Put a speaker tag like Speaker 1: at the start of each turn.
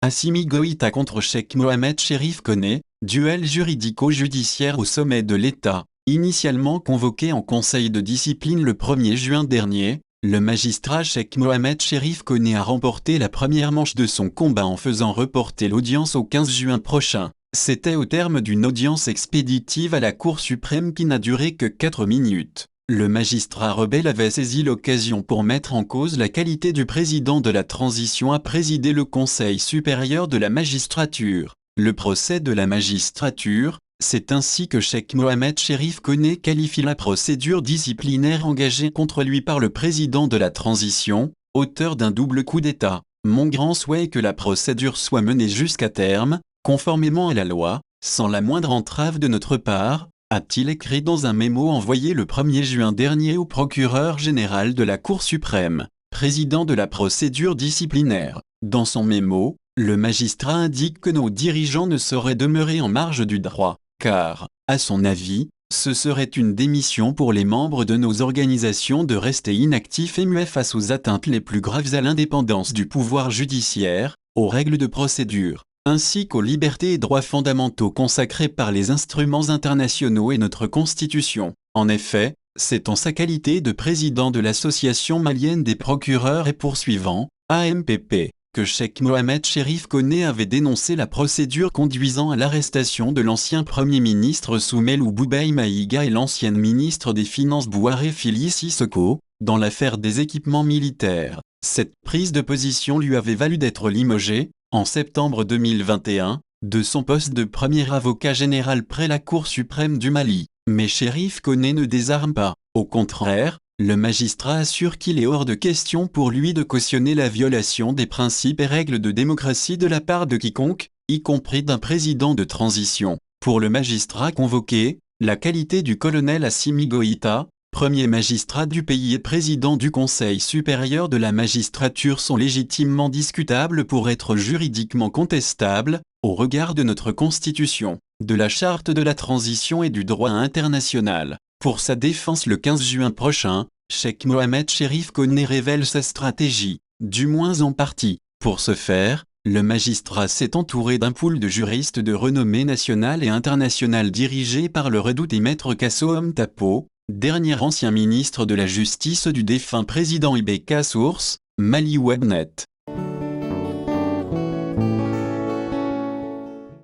Speaker 1: Assimi Goïta contre Cheikh Mohamed Cherif Koné, duel juridico-judiciaire au sommet de l'État. Initialement convoqué en conseil de discipline le 1er juin dernier, le magistrat Cheikh Mohamed Cherif Koné a remporté la première manche de son combat en faisant reporter l'audience au 15 juin prochain. C'était au terme d'une audience expéditive à la Cour suprême qui n'a duré que 4 minutes. Le magistrat rebelle avait saisi l'occasion pour mettre en cause la qualité du président de la transition à présider le Conseil supérieur de la magistrature. Le procès de la magistrature, c'est ainsi que Cheikh Mohamed Cherif Koné qualifie la procédure disciplinaire engagée contre lui par le président de la transition, auteur d'un double coup d'État. Mon grand souhait est que la procédure soit menée jusqu'à terme, conformément à la loi, sans la moindre entrave de notre part, a-t-il écrit dans un mémo envoyé le 1er juin dernier au procureur général de la Cour suprême, président de la procédure disciplinaire. Dans son mémo, le magistrat indique que nos dirigeants ne sauraient demeurer en marge du droit, car, à son avis, ce serait une démission pour les membres de nos organisations de rester inactifs et muets face aux atteintes les plus graves à l'indépendance du pouvoir judiciaire, aux règles de procédure, ainsi qu'aux libertés et droits fondamentaux consacrés par les instruments internationaux et notre Constitution. En effet, c'est en sa qualité de président de l'Association malienne des procureurs et poursuivants, AMPP, que Cheikh Mohamed Cherif Koné avait dénoncé la procédure conduisant à l'arrestation de l'ancien Premier ministre Soumelou Boubèye Maïga et l'ancienne ministre des Finances Bouaré Fili Sissoko, dans l'affaire des équipements militaires. Cette prise de position lui avait valu d'être limogé, en septembre 2021, de son poste de premier avocat général près la Cour suprême du Mali. Mais Cherif Koné ne désarme pas. Au contraire, le magistrat assure qu'il est hors de question pour lui de cautionner la violation des principes et règles de démocratie de la part de quiconque, y compris d'un président de transition. Pour le magistrat convoqué, la qualité du colonel Assimi Goïta, premier magistrat du pays et président du Conseil supérieur de la magistrature sont légitimement discutables pour être juridiquement contestables, au regard de notre Constitution, de la Charte de la transition et du droit international. Pour sa défense le 15 juin prochain, Cheikh Mohamed Cherif Koné révèle sa stratégie, du moins en partie. Pour ce faire, le magistrat s'est entouré d'un pool de juristes de renommée nationale et internationale dirigés par le redouté maître Kassoum Tapo, dernier ancien ministre de la Justice du défunt président Ibeka Source, Mali Webnet.